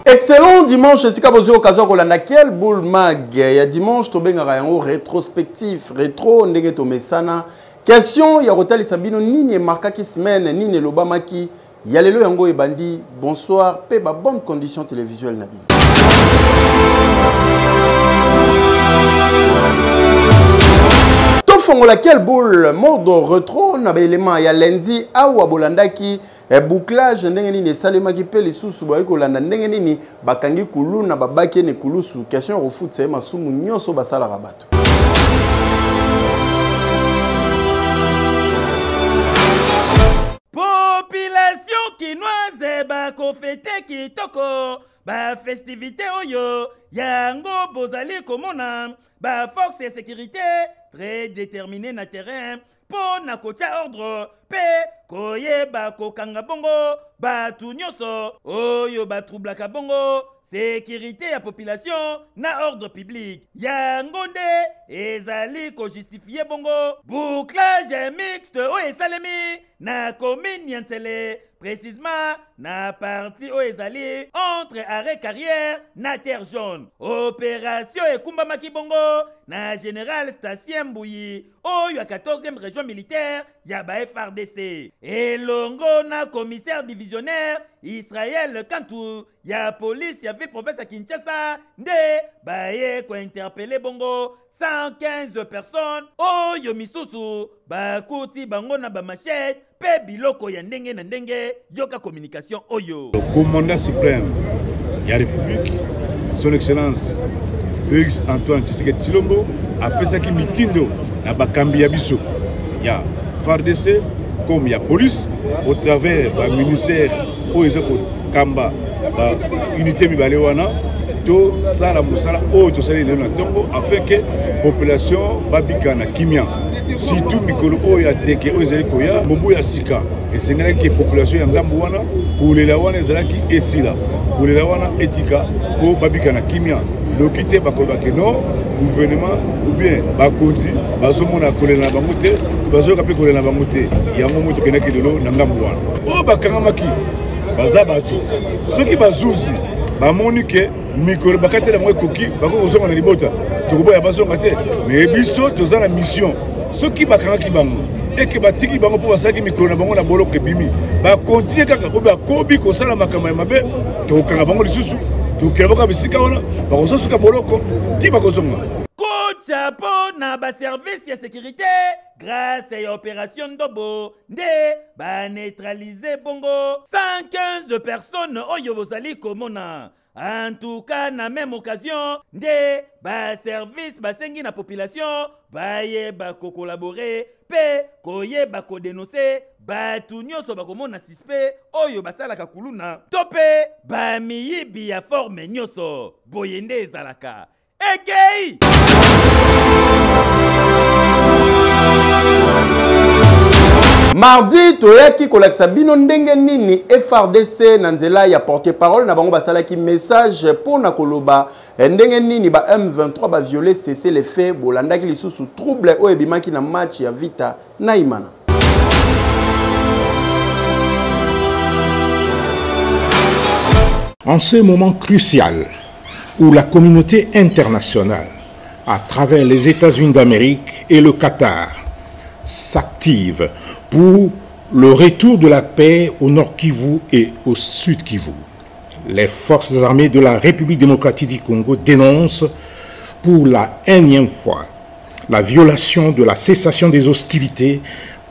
Excellent dimanche, c'est Kabozo occasion Kolanda quel boule mag. Il y a dimanche to benga yango rétrospectif, rétro ndenge to mesana. Question ya Rotel Sabino nini marka ki semaine nini lobama ki ya lelo yango ebandi. Bonsoir, pe ba bonne condition télévisuelle nabi. Fongola quel boule mode retro na ba élément ya lundi awa bolandaki bouclage ndenge nini salema ki pe lisusu ba kolanda ndenge nini bakangi kulu na babaki ne kulusu question au foot c'est masumu nyonso basala rabato. Population kinoise ba ko fete kitoko ba festivité oyo yango bozali komona ba force et sécurité très déterminé na terrain pour na kotia ordre pe koyeba kokanga bongo batu nyonso oyo batroublaka bongo sécurité ya population na ordre public yango nde ezali ko justifier bongo bouclage mixte oyo esalemi na commune ya Ntsele précisément na partie oyo ezali entre arrêt carrière na terre jaune opération ekumbamaki bongo na général Station Mbuyi oyo ya 14e région militaire ya ba FRDC elongo na commissaire divisionnaire Israël Kantu ya police ya ville province ya Kinshasa nde baye ko interpeller bongo 115 personnes oyo misusu bakuti bango na ba machette pe biloko ya ndenge na ndenge yoka communication oyo. Le commandant suprême ya République son excellence Félix Antoine Tshisekedi Tshilombo apesaki mitindo na bakambi ya biso ya FARDC comme ya police au travers du ministère oyo kamba ba unité mibale wana to sala musala oyo to sala na tongo afin que population babika na kimia surtout mikolo oyo ateke oyo ezali koya mobu ya sika esengelaki population ya ngambo wana kolela wana ezalaki esila kolela wana etika po babika na kimia lokite bakolobaki no gouvernement ou bien bakonzi bazomona kolela na bango te bazoyoka mpe kolela na bango te yango moto kendaki lelo na ngambo wana oyo bakangamaki baza bato soki bazuzi bamoni ke mikolo bakatela mwa ekoki bako kozonga na libota tokoboya bazonga te mais biso toza na mission soki bakangaki bango eke batiki bango mpo basalaki mikolo na bango na boloko ebimi bakontinue kaka oyo bakobi kosala makambo ya mabe tokokanga bango lisusu tokela boka bisika wana bakozosuka boloko ti bakozonga chapeau na ba service ya sécurité grâce à opération Ndobo nde ba neutraliser bongo 115 personnes oyo bozali komona. En tout cas, na même occasion, nde ba service basengi na population baye ba ko collaborer pe koye ba ko dénoncer batu nyonso bakomona suspect oyo basalaka kuluna tope ba miyibi ya forme nyonso boyende ezalaka ekei. Mardi, toyaki kolakisa bino ndenge nini FRDC na nzela ya porte-parole na bango basalaki message pour na koloba ndenge nini ba M23 ba violer cesser les faits bolandaki lisusu trouble oyo ebimaki na match ya vita na Imana. En ce moment crucial où la communauté internationale, à travers les États-Unis d'Amérique et le Qatar, s'active pour le retour de la paix au Nord Kivu et au Sud Kivu. Les forces armées de la République démocratique du Congo dénoncent pour la énième fois la violation de la cessation des hostilités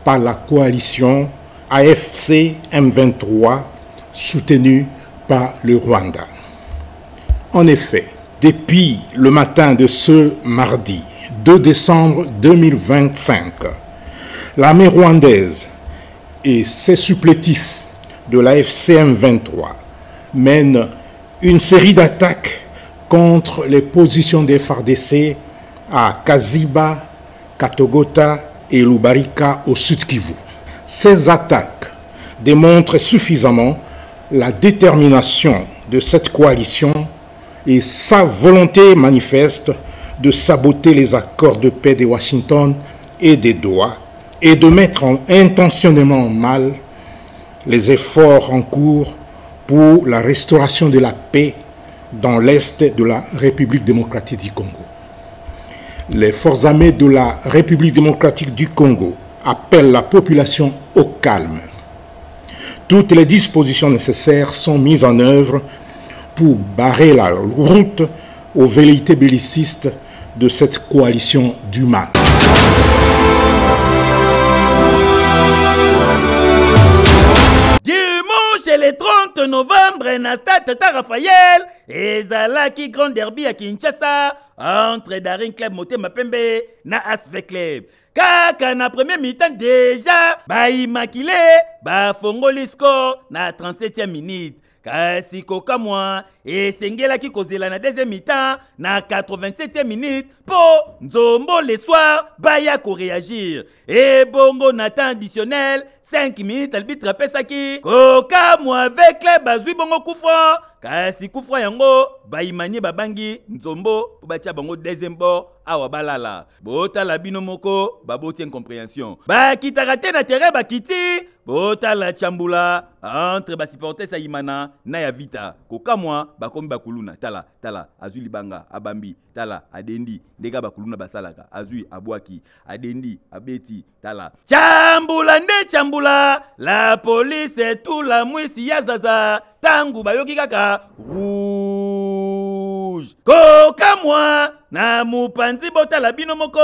par la coalition AFC M23 soutenue par le Rwanda. En effet, depuis le matin de ce mardi 2 décembre 2025, l'armée rwandaise et ses supplétifs de la FCM 23 mènent une série d'attaques contre les positions des FARDC à Kaziba, Katogota et Lubarika au Sud Kivu. Ces attaques démontrent suffisamment la détermination de cette coalition et sa volonté manifeste de saboter les accords de paix de Washington et de Doha et de mettre intentionnellement en mal les efforts en cours pour la restauration de la paix dans l'est de la République démocratique du Congo. Les forces armées de la République démocratique du Congo appellent la population au calme. Toutes les dispositions nécessaires sont mises en œuvre pour barrer la route aux velléités bellicistes de cette coalition du mal. Dimanche le 30 novembre, na stade Tata Raphaël, ezalaki grand derby à Kinshasa entre Daring Club Motema Pembe na Asve Club. Kaka na premier mi-temps déjà, ba immaculé, ba fongoli score na 37e minute. Kasi Kokamwa esengelaki kozela na deuxième mi-temps na 87e minute po Nzombo le soir baya ko réagir. Et bongo na temps additionnel 5 minutes arbitre pesaki Kokamwa avec les bazui bongo kufra. Kasi kufra yango baimani babangi Nzombo po batia bango deuxième bord awa balala. Bota la bino moko baboti incompréhension. Ba kitarate na terrain bakiti bota la chambula entre ba supporters sa imana na ya vita. Kokamwa bakomi bakuluna tala azui libanga abambi tala adendi ndeka bakuluna basalaka azui abwaki adendi abeti tala chambula la police tout la mwisi ya zaza tangu bayoki kaka rouge Kokamwa na mupanzi bota la bino moko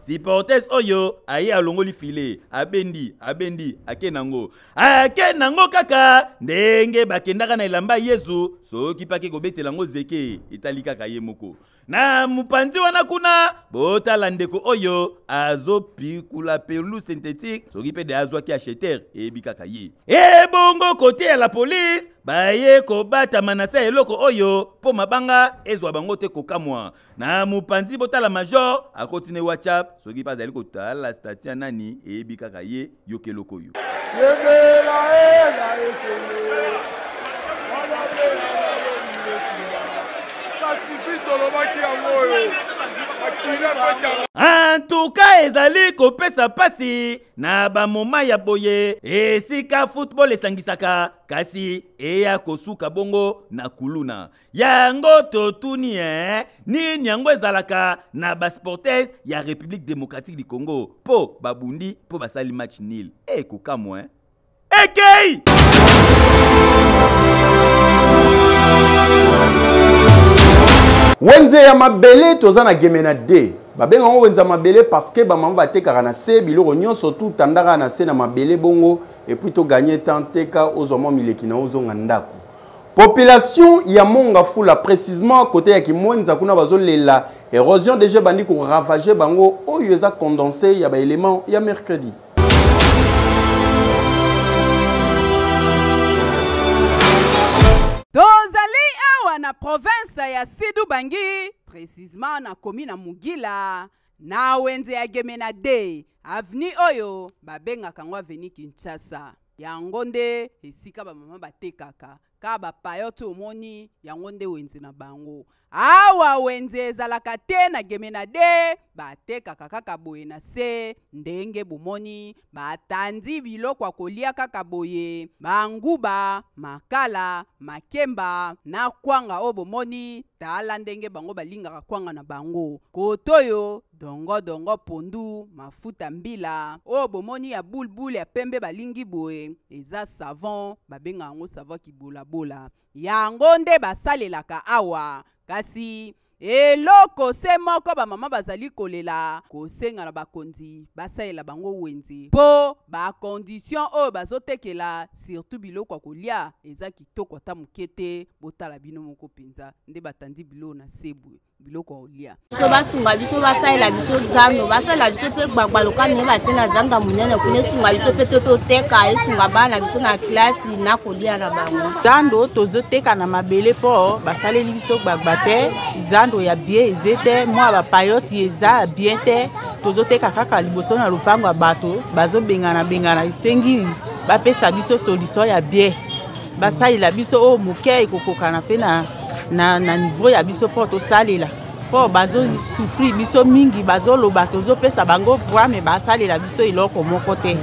supporters oyo aye alongoli file abendi akenango kaka ndenge bakendaka na elamba Yesu soki pake kobetela ngo zeke etali kaka ye moko na mupanzi wana kuna bota la ndeko oyo azo pikula perlu synthétique soki pe de azwaki acheter ebikaka ye bongo côté ya la police baye kobata manasa eloko oyo po mabanga ezwa bango te Kokamwa na mupanzi bota la major a continuer WhatsApp soki pas ali kota la statia nani ebikaka ye yokeloko yo en tout cas ezali kopesa pasi na ba moma ya boye esika football esangisaka kasi eya kosuka bongo na kuluna yango totuni nini yango ezalaka na ba sporters ya République démocratique du Congo po babundi po basali match nil Kokamwa ekei wenze ya mabele toza na gemena de babenga ngo wenza mabele parce que ba mamba batekaka na se biloko nyonso tout tandaka na se na mabele bongo et puis to gagner tant teka ozoma mileki na ozonga ndako population ya monga fula précisément côté ya kimwenza kuna bazolela érosion déjà bandi ko ravager bango oyo eza condensé ya ba élément ya mercredi Tozali awa na province ya Sidu Bangi, précisément na commune Mugila, na wenze ya Gemena Day, avenue oyo babenga kangwa avenue Kinshasa. Yango nde esika ba mama batekaka, ka ba payoto omoni yango nde wenze na bango. Awa wenze ezalaka te na Gemena Day, batekaka kaka boye na se ndenge bomoni batandi biloko ya kolia kaka boye banguba makala makemba na kwanga o bomoni tala ndenge bango balingaka kwanga na bango kotoyo dongo pondu mafuta mbila o bomoni ya bulbul ya pembe balingi boye eza savon babenga yango savon kibola yango nde basalelaka awa kasi eloko se moko ba mama bazali kolela kosenga na bakonzi basalela bango wenzi po ba condition o bazotekela surtout biloko kolia eza kitoko ata mukete botala bino moko penza nde batandi bilo na sebu biloko olia so basunga biso basalela biso zando basala biso pe gbagbaluka ne basena zando munene kune sunga biso pe toteka esunga bana biso na classe na kolia na bango zando tozoteka na mabele po basaleli biso gbagbate zando ya bien ezete moi ba payoti eza bien te tozoteka kaka liboso na lupango ya bato bazobengana isengi bapesa biso solution ya bien basalela biso o muke ekokokana pe na niveau ya biso po tosalela po bazo souffrir biso mingi bazoloba tozopesa bango voix mais basalela biso iloko moko te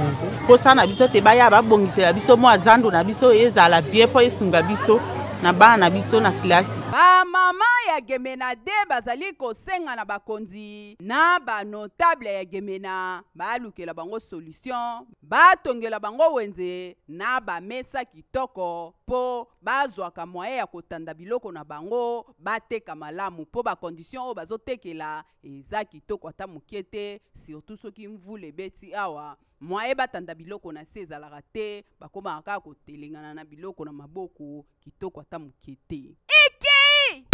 po sana biso te baya babongisela biso mo azando na biso ezala bien po esunga biso na bana na biso na klasi. Bamama ya Gemena de bazali kosenga na bakonzi na banotable ya Gemena balukela bango solution, batongela bango wenze na bamesa kitoko po bazwaka moye ya kotanda biloko na bango bateka malamu po bakondition oyo bazotekela eza kitoko ata mokie te, surtout soki mvula ebeti awa moye batanda biloko na se ezalaka te, bakomaka kaka kotelengana na biloko na maboko kitoko ata mokie te. Iki!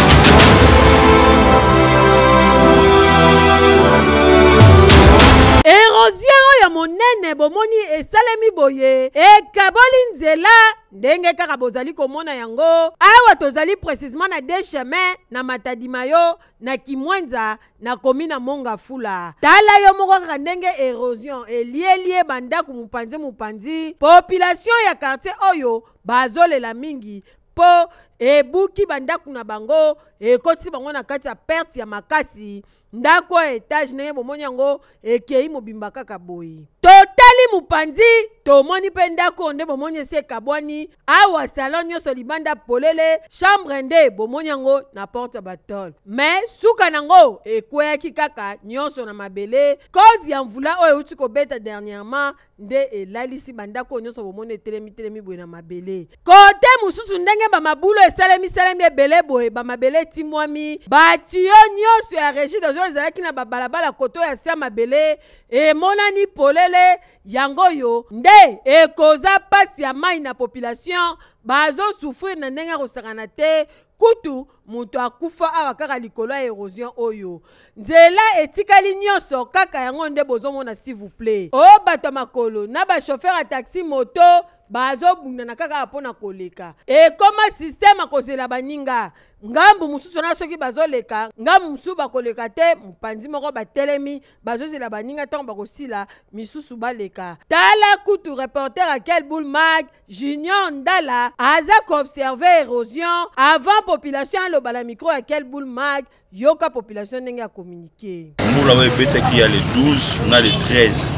Erosion ya monene bomoni esalemi boye ekaboli nzela ndenge kaka bozali komona yango awa tozali précisément na deux chemins na Matadimayo na Kimwenza na komina Mongafula. Tala yo moko kaka ndenge erosion elie bandaku mupanzi population ya quartier oyo bazolela mingi po ebuki bandaku na bango ekoti bango na kati ya perte ya makasi. Ndako etage neye bomoni yango ekei mobimba kaka boyi. Totali mupanzi tomoni pe ndako nde bomoni ese kabwani awa salon nyonso libanda polele chambre nde bomoni yango na porte batol. Mais suka nango ekweyaki kaka nyonso na mabele cause ya mvula oyo euti kobeta dernièrement nde elalisi bandako nyonso bomoni etelemi boye na mabele. Kote mususu ndenge bamabulo esalemi ebele boye bamabele timwami batio nyonso ya régie de ezalaki na babalabala koto ya sia mabele emonani polele yango yo nde ekoza pasi ya mai na population bazo souffrir na ndenge kosakana te kutu mutu akufa awa kaka likolo ya érosion oyo nzela etikali nyonso kaka yango nde bozomona s'il vous plaît o bato makolo na ba chauffeur ya taxi moto bazo bundana kaka apona koleka ekoma système akozela baninga ngambu mususu na soki bazoleka ngambu mususu bakoleka te mupanzi moko batelemi bazozela baninga ntango bakosila misusu baleka. Tala kutu reporter à quel boule mag Junior Ndala aza koobserve érosion avant population alobala micro à quel boule mag yoka population ndenge ya communiquer. Mbula wa ebetaki ya le 12 na le 13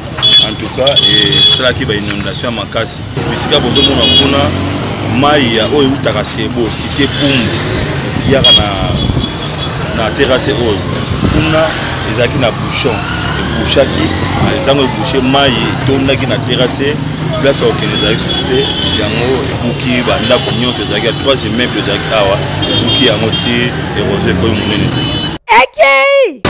en tout cas cela qui va inondation makasi bisika bozomona kuna mai ya oyo utaka sebo cité Pumbu yaka na terrasse oyo kuna ezaki na bouchon ebushaki ntango ebushe mai etondaki na terrasse place okende ezalaki susu te yango ebuki bandako nyonso ezalaki ya 3 immeuble ezalaki awa ebuki yango ti erose ekoyi monene Eki!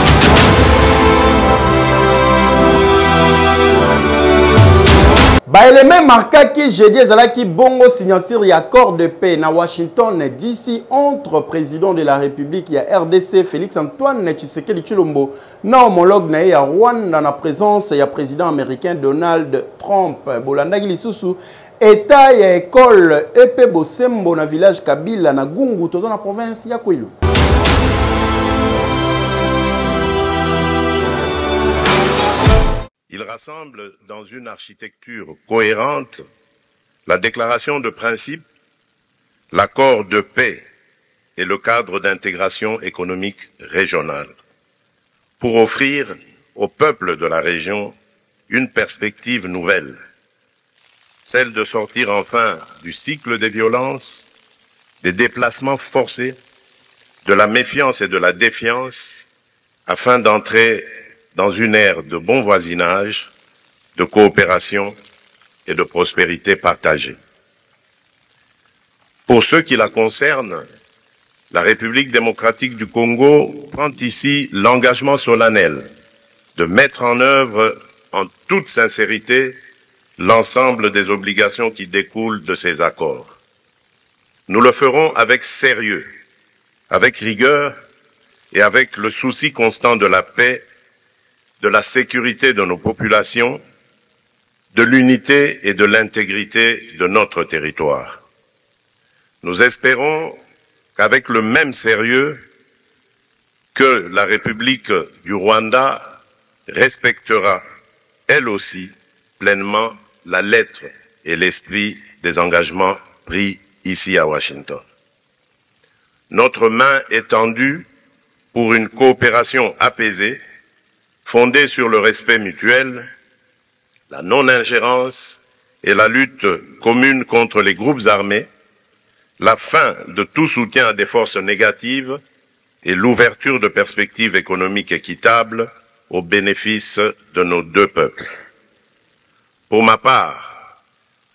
Baeleme marquaki jeudi ezalaki bongo signature ya accord de paix na Washington DC entre président de la République ya RDC Félix Antoine Tshisekedi Tshilombo na homologue na ya Rwanda na présence ya président américain Donald Trump. Bolandaki lisusu état ya école epe bosembo na village Kabila na Gungu toza na province ya Kwilu. Il rassemble dans une architecture cohérente la déclaration de principe, l'accord de paix et le cadre d'intégration économique régionale pour offrir au peuple de la région une perspective nouvelle, celle de sortir enfin du cycle des violences, des déplacements forcés, de la méfiance et de la défiance afin d'entrer dans une ère de bon voisinage, de coopération et de prospérité partagée. Pour ceux qui la concernent, la République démocratique du Congo prend ici l'engagement solennel de mettre en œuvre en toute sincérité l'ensemble des obligations qui découlent de ces accords. Nous le ferons avec sérieux, avec rigueur et avec le souci constant de la paix, de la sécurité de nos populations, de l'unité et de l'intégrité de notre territoire. Nous espérons qu'avec le même sérieux que la République du Rwanda respectera, elle aussi, pleinement la lettre et l'esprit des engagements pris ici à Washington. Notre main est tendue pour une coopération apaisée, fondée sur le respect mutuel, la non-ingérence et la lutte commune contre les groupes armés la fin de tout soutien à des forces négatives et l'ouverture de perspectives économiques équitables au bénéfice de nos deux peuples. Pour ma part,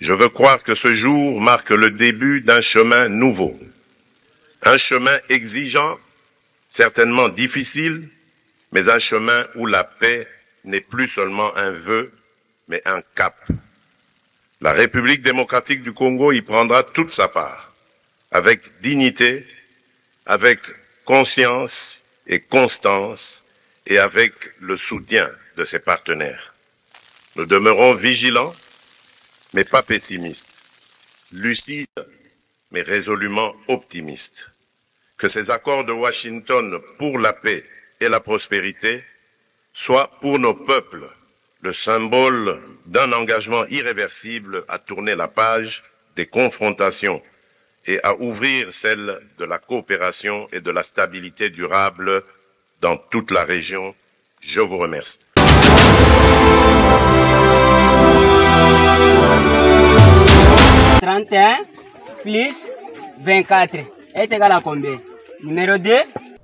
je veux croire que ce jour marque le début d'un chemin nouveau, un chemin exigeant, certainement difficile, mais un chemin où la paix n'est plus seulement un vœu, mais un cap. La République démocratique du Congo y prendra toute sa part, avec dignité, avec conscience et constance, et avec le soutien de ses partenaires. Nous demeurons vigilants, mais pas pessimistes, lucides, mais résolument optimistes. Que ces accords de Washington pour la paix et la prospérité soient pour nos peuples le symbole d'un engagement irréversible à tourner la page des confrontations et à ouvrir celle de la coopération et de la stabilité durable dans toute la région. Je vous remercie. « 31 plus 24 est égal à combien? Numéro 2.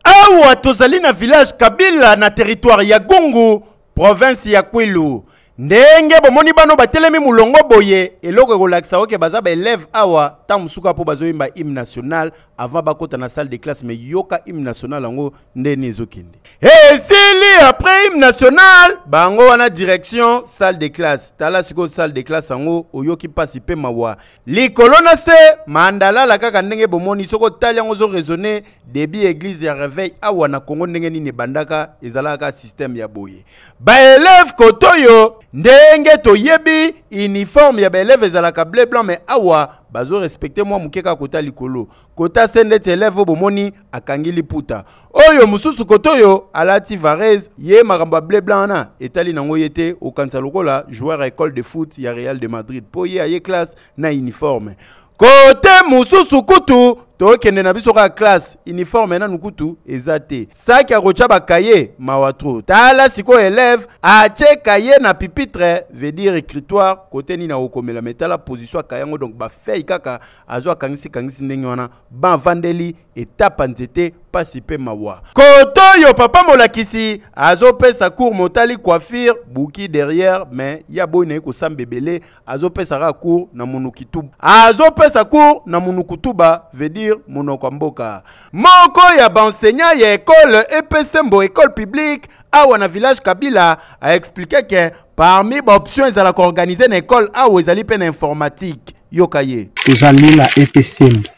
Awa tozali na village Kabila na territoire ya Gungu, province ya Kwilu. Ndenge bomoni bano batelemi mulongo boye eloko kolakisa oke baza ba élève awa ta musuka po bazoyimba hymne national avant bakota na salle de classe mais yoka hymne national yango ndeni ezokende. Esili après hymne national bango wana direction salle de classe. Tala siko salle de classe yango oyoki pasi pe mawa. Likolo na se mandala la kaka ndenge bomoni soko tali yango zo raisonner début église ya réveil awa na Congo ndenge nini bandaka ezalaka système ya boye. Ba élève kotoyo ndenge toyebi uniforme ya ba élève ezalaka bleu blanc mais awa bazo respecter moi mukeka kota likolo kota sende élève bomoni akangili puta oyo mususu kotoyo alati varez ye makambo bleu blanc na etali nango yete okanisa lokola joueur école de foot ya Real de Madrid po ye aye classe na uniforme côté mususu kutu tokende na biso ka classe uniforme na nukutu ezate saki akocha bakaye mawatro tala siko élève ache kaye na pupitre veut dire écritoire côté ni na okomela metala position kayango donc ba feuille kaka azo kangisi ndenge wana ba vandeli etapa nzete pasi pe mawa koto yo papa molakisi azo pesa cours motali coiffure buki derrière mais ya boine ko sambebele azo pesa ka cours na munukituba azo pesa cours na munukutuba veut dire monoko mboka moko ya baenseignant ya école EPSMBO école publique awa na village Kabila a expliqué que parmi les options ezala ko organiser une école awa ezali pe na informatique yokaye tozali na EPSMBO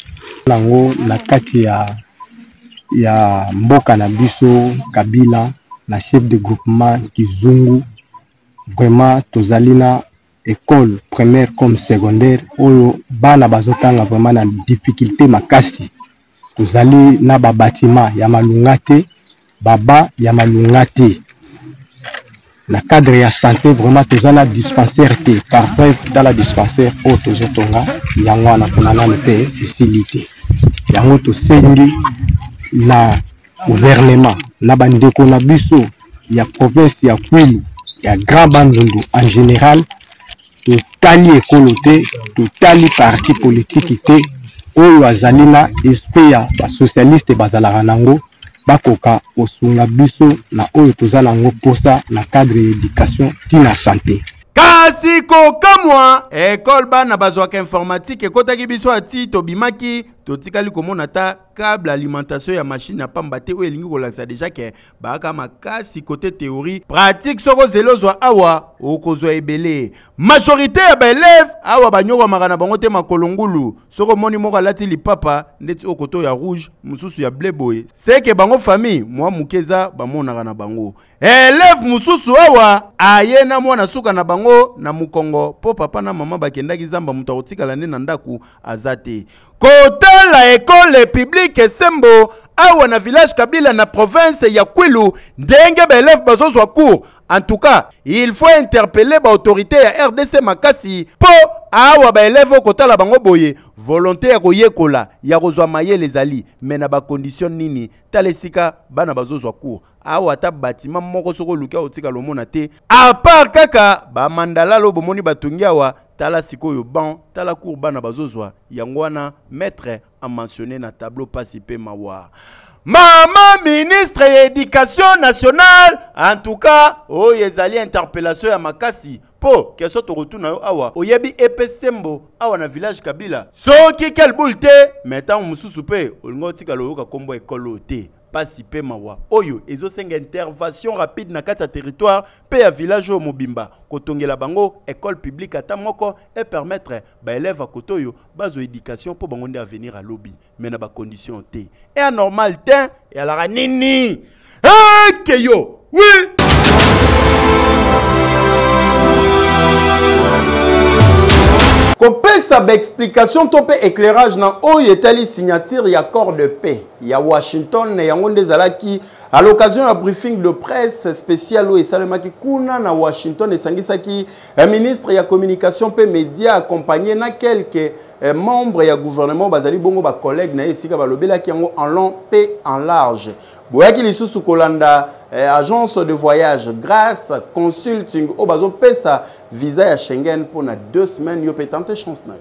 lango na kati ya mboka na biso Kabila na chef de groupement Kizungu vraiment tozali na école primaire comme secondaire oyo bana bazotanga vraiment na difficulté makasi tozali na ba bâtiment ya malungate baba ya malungate na cadre ya santé vraiment tozala dispensaire te par preuve dans la dispensaire o tozotonga yango na kunana mpe facilité yango tosengi na gouvernement na bandeko na biso ya province ya Kwilu ya Grand Bandundu en général totali ekolote totali parti politique te oyo azali na esprit ya ba socialiste bazalaka nango bakoka osunga biso na oyo tozala nango posa na cadre d'éducation tina santé kasi kokamwa école bana bazwaka informatique ekotaki biso ati tobimaki totikali komona ta câble alimentation ya machine ya pamba te oyo elingi kolakisa déjà ke baka makasi côté théorie pratique soko zelo zwa awa okozwa ebele majorité ya ba élève awa banyoko makana bango te makolongulu soko moni moko alati lipapa ndeti okoto ya rouge mususu ya bleu boy seke bango famille mwa mukeza bamonaka na bango élève mususu awa aye na mwana suka na bango na mukongo po papa na mama bakendaki zamba mutu akotikala nde na ndaku azate kota la école publique Sembo awa na village Kabila na province ya Kwilu ndenge ba élève bazozwa cours En tout cas, il faut interpeller l'autorité à RDC Makasi pour awa ba élève kota la bango boye volonté ya koyekola ya kozwa mayele ezali mais na ba condition nini talesika bana bazozwa cours awa ta bâtiment moko soko luka otika lomona te à part kaka ba mandala lo bomoni batungi awa tala sikoyo ban tala cours bana bazozwa yango wana maître a mentionné na tableau pasipe mawa. Maman ministre de l'éducation nationale, en tout cas, oh yezali interpellation ya makasi po keso to retourna yo awa oyebi epesembo awa na village Kabila soki quel bulte metan mususu pe olingo tika loyoka kombo ekolo te pasi pe mawa oyo ezosenga intervention rapide na kati ya territoire pe ya village o mobimba kotongela bango école publique ata moko et permettre ba élève kotoyo bazo éducation po bango nde avenir à lobby mais na ba condition te et anormal te et ala nini keyo oui. Kopesa ba explication tope éclairage na oyo etali signature ya accord de paix ya Washington na yango ndezalaki à l'occasion d'un briefing de presse spécial où esalemaki kuna na Washington esangisaki ministre ya communication pe média accompagné na quelques membres ya gouvernement bazali bongo ba collègues na esika balobelaki yango en long pe en large boyaki lisusu kolanda agence de voyage grâce consulting au bazo pesa visa ya Schengen pour na 2 semaines yo pe tenter chance na yo.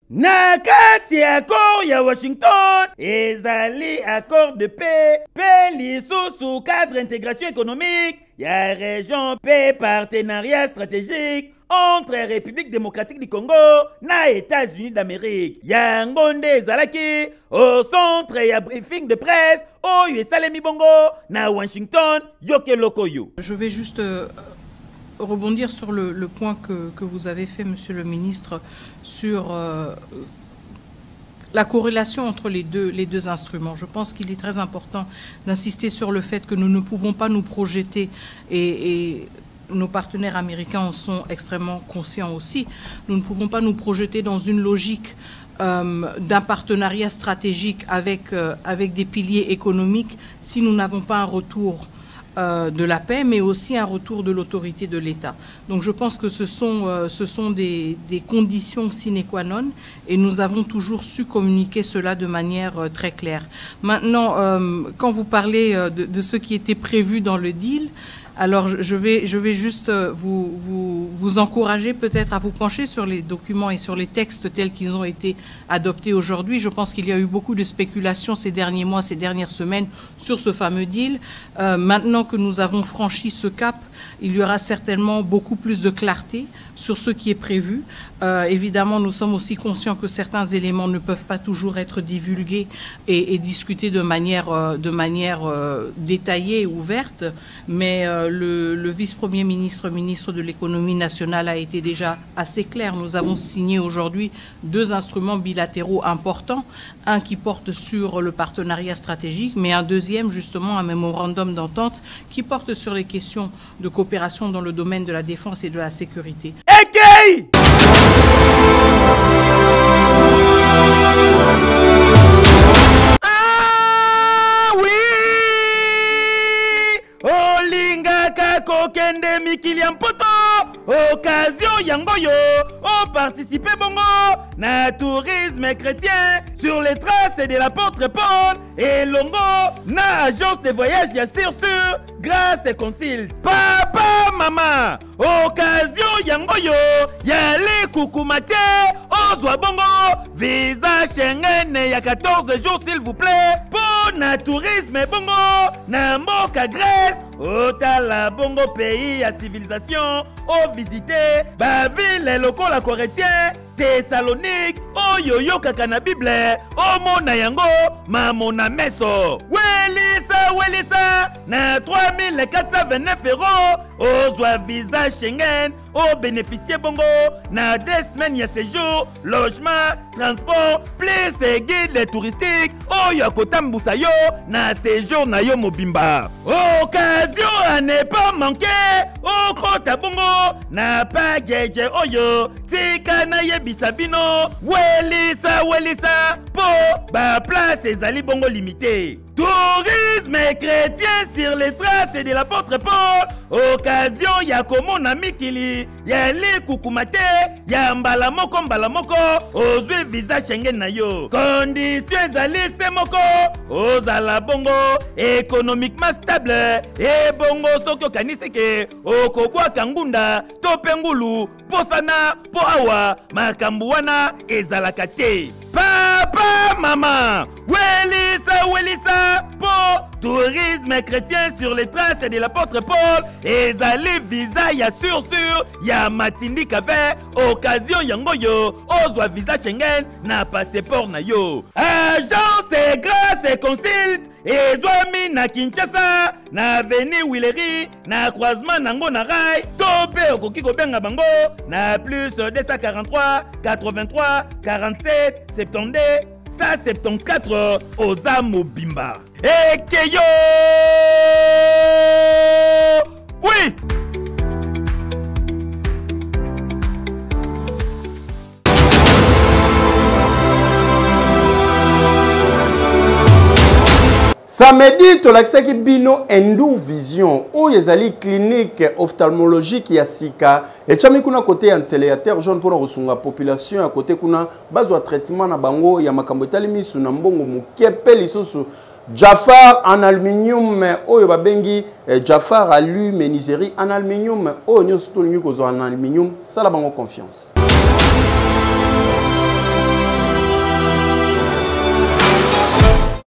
Na kati accord ya Washington ezali accord de paix pe lisusu cadre intégration économique ya région pe partenariat stratégique entre République démocratique du Congo na États-Unis d'Amérique. Yango nde ezalaki au centre ya briefing de presse oyo esalemi bongo na Washington yoke lokoyo. Je vais juste rebondir sur le point que vous avez fait, Monsieur le Ministre, sur la corrélation entre les deux instruments. Je pense qu'il est très important d'insister sur le fait que nous ne pouvons pas nous projeter et nos partenaires américains en sont extrêmement conscients aussi. Nous ne pouvons pas nous projeter dans une logique d'un partenariat stratégique avec des piliers économiques si nous n'avons pas un retour de la paix, mais aussi un retour de l'autorité de l'État. Donc je pense que ce sont des conditions sine qua non et nous avons toujours su communiquer cela de manière très claire. Maintenant, quand vous parlez de ce qui était prévu dans le deal, alors je vais juste vous encourager peut-être à vous pencher sur les documents et sur les textes tels qu'ils ont été adoptés aujourd'hui. Je pense qu'il y a eu beaucoup de spéculations ces derniers mois, ces dernières semaines sur ce fameux deal. Maintenant que nous avons franchi ce cap, il y aura certainement beaucoup plus de clarté sur ce qui est prévu. Évidemment, nous sommes aussi conscients que certains éléments ne peuvent pas toujours être divulgués et discutés de manière détaillée et ouverte, mais le vice-premier ministre, ministre de l'économie nationale a été déjà assez clair. Nous avons signé aujourd'hui 2 instruments bilatéraux importants, un qui porte sur le partenariat stratégique, mais un deuxième, justement, un mémorandum d'entente qui porte sur les questions de coopération dans le domaine de la défense et de la sécurité. Okay! Kokende mikili ya mpoto occasion yangoyo on participe bongo na tourisme chrétien sur les traces de l'apôtre Paul et longo na agence de voyage ya sur grâce et consult papa mama occasion yangoyo yali kukumate ozwa bongo visa Schengen ya 14 jours s'il vous plaît pour na tourisme bongo na mboka Grèce otala bongo pays à civilisation au visiter ba ville locaux la corétien Thessalonique oyo yokaka na Bible omona yango mamona meso welisa na 3429 € ozwa visa Schengen au bénéficier bongo na 2 semaines ya séjour logement transport plus guide touristique oyo akotambusa yo na séjour na yo mobimba occasion à ne pas manquer okota bongo na package oyo tik tika na yebisa bino welisa po ba place ezali bongo limité. Tourisme chrétien sur les traces de l'apôtre Paul. Occasion ya komona mikili ya li kukumate ya mbala moko ozwi visa Schengen na yo. Condition ezali se moko ozala bongo économiquement stable e bongo soki okanisi ke okobwaka ngunda to pengulu posana po awa makambo wana ezalaka te. Papa, maman, welisa, po tourisme chrétien sur les traces de l'apôtre Paul, ezali visa ya sur, ya matindi kafe, occasion yangoyo, ozwa visa Schengen na passeport na yo. Agence grâce et consulte, ezwami na Kinshasa, na avenue Willery, na croisement nango na rai, tope okoki kobenga bango, na plus 243, 83, 47, 72, 174 Oza Mobimba. Ekeyo! Oui! Samedi, tolakisaki bino Endu Vision, oyo ezali clinique ophtalmologique ya sika. Echami kuna kote ya ntsele ya terre jaune pona kosunga population ya kote kuna bazwa traitement na bango ya makambo etali misu na mbongo mukepe lisusu. Jafar en aluminium oyo babengi Jafar alu menuiserie en aluminium oyo nyonso tolingi kozwa en aluminium sala bango confiance.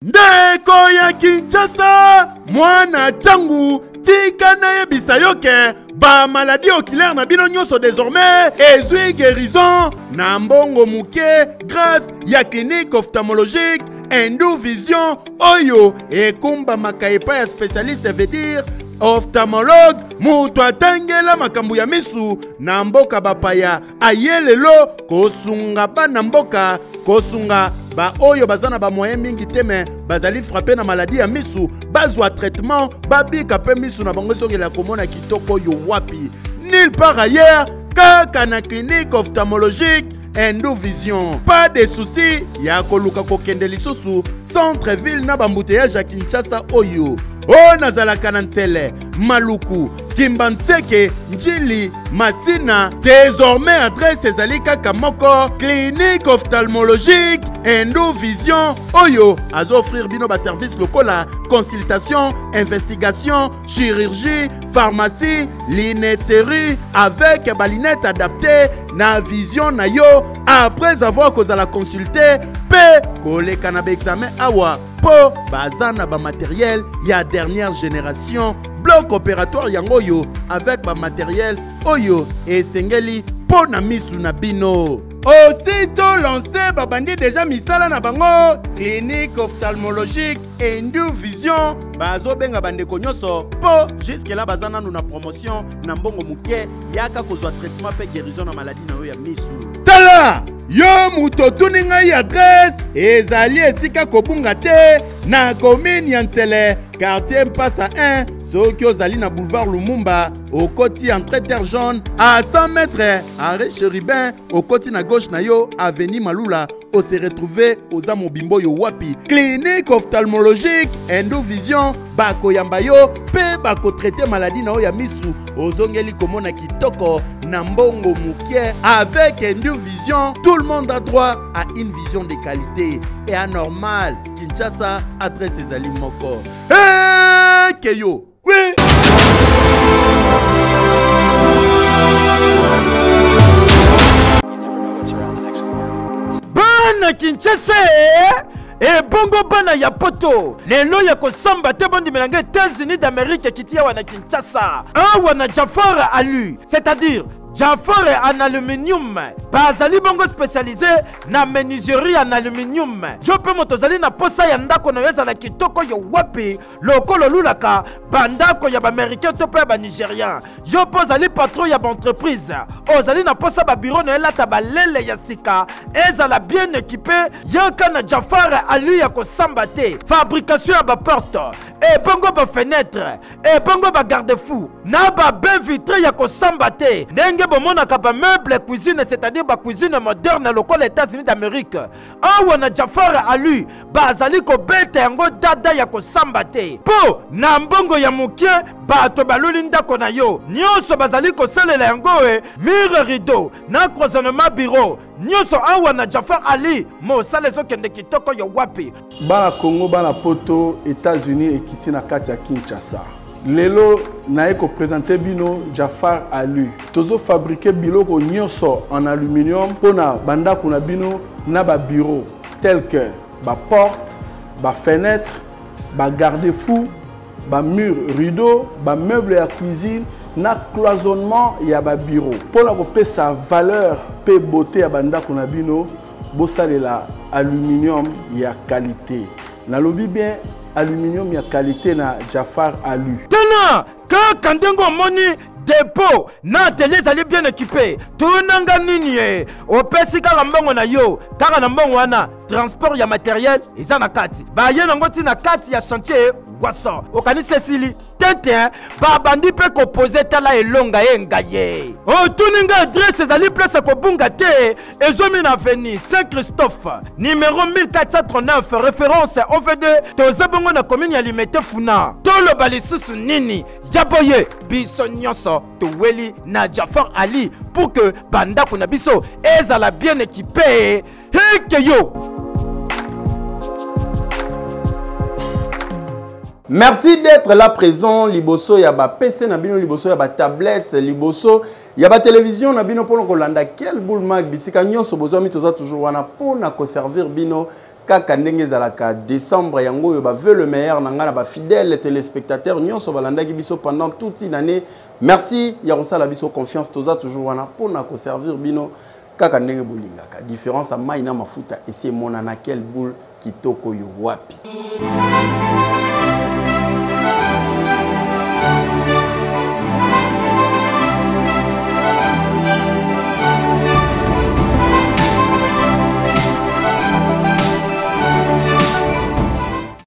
Ndeko ya Kinshasa, mwana changu, tika na yebisa yoke, ba maladie oculaire na bino nyonso désormais, ezui guérison, na mbongo muke, grâce ya clinique ophtalmologique, Endu Vision, oyo, e kumba makaepa ya spécialiste veut dire, ophtalmologue, mutu atangela makambo ya misu, na mboka bapaya, ayelelo, kosunga ba na mboka, kosunga, ba oyo bazana ba moyen mingi teme bazali frappé na maladie ya misu bazwa traitement babika pe misu na bango soki la komona kitoko yo wapi nulle part ailleurs kaka na clinique ophtalmologique Endu Vision. Pas de soucis ya koluka kokende lisusu centre ville na bambouteillage ya Kinshasa oyo o nazalaka na Ntele, Maluku, Kimbantseke, Njili, Masina. Désormais adresse ezali kaka moko clinique ophtalmologique Endu Vision oyo azo offrir bino ba service lokola consultation, investigation, chirurgie, pharmacie, lunetterie avec ba lunette adaptée na vision na yo après avoir kozala consulté pe koleka na ba examen awa po bazana ba matériel ya dernière génération bloc opératoire yangoyo avec ba matériel oyo esengeli po na misu na bino. Aussitôt lancé babandi déjà misala na bango clinique ophtalmologique Endu Vision bazo benga bandeko nyonso po jusque là bazana na promotion na mbongo muke yaka kozwa traitement pe guérison na maladie na yo ya misu. Tala yo muto tuninga ya adresse ezali esika kobunga te na commune ya Ntele quartier Mpasa 1 soki ozali na boulevard Lumumba au côté entrée terre jaune à 100 mètres arrêt Chérubin au côté na gauche na yo avenue Malula on se retrouver aux Amobimbo yo wapi clinique ophtalmologique Endu Vision bako yamba yo pe bako traiter maladie na yo ya misu ozongeli komona kitoko na mbongo mukie avec Endu Vision tout le monde a droit à une vision de qualité et anormal. Kinshasa adresse ezali moko keyo oui. Bana Kinshasa e bongo bana ya poto lelo ya kosamba te bondi melanga États-Unis d'Amérique kitia wana Kinshasa wana Jafar alu c'est-à-dire Jafar en aluminium bazali bongo spécialisé na menuiserie en aluminium jope motozali na posa ya ndako na yeza na kitoko yo wapi lokolo lulaka bandako ya ba américain to pe ba nigérien jope ozali patron ya ba entreprise ozali na posa ba bureau na elata ba lele ya sika ezala bien équipé yaka na Jafar alu ya kosamba te fabrication ya ba porte et bongo ba fenêtre et bongo ba garde-fou na ba bain vitré ya kosamba te ndenge bomonaka ba meuble cuisine, c'est-à-dire ba cuisine moderne lokola États-Unis d'Amérique. Awa na Jafar Ali bazali ko beta yango dada ya kosamba te po na mbongo ya mukie bato baluli ndako na yo nyonso bazali kosalela yango mire rideau na croisonnement bureau nyonso awa na Jafar Ali mosala ezokende kitoko yo wapi. Bana Congo bana poto États-Unis ekiti na kati ya Kinshasa. Lelo na eko présenter bino Jafar Ali. Tozo fabriquer biloko nyonso en aluminium pona banda kuna bino na ba bureau tel que ba porte, ba fenêtre, ba garde-fou, ba mur rideau, ba meuble à cuisine, na cloisonnement ya ba bureau. Pona ko pe sa valeur pe beauté ya banda kuna bino bosalela aluminium ya qualité. Na lobi bien aluminium ya qualité na Jafar Ali. Tena que kandengo moni dépôt na atelier zali bien équipé. Tunanga nini opesi kaka mbongo na yo kaka na mbongo wana transport ya matériel eza na kati. Ba ye nango ti na kati ya chantier waso. Okani Cécilie tete ba bandi pe ko poser tala elonga yenga ye. O tuninga adresse zali place ko bunga te ezomi na avenue Saint-Christophe numéro 1439 référence OV2 tozabongo na commune ya Limete Funa. Tolo balisusu nini jaboye biso nyonso toweli na Jafar Ali pour que banda kuna biso ezala bien équipé. Heke yo. Merci d'être là présent. Liboso yaba PC nabino, liboso yaba tablette, liboso yaba télévision nabino pour kolanda quel boule mag bisika nyonso bozo mi toza toujours wana pour na conserver bino kaka ndenge zalaka décembre yango yo ba veut le meilleur nanga na ba fidèles téléspectateurs nyonso balanda ki biso pendant toute une année. Merci ya kosala biso confiance toza toujours wana pour na conserver bino kaka ndenge bolingaka. Différence à maina mafuta et c'est monana quel boule kitoko yo wapi.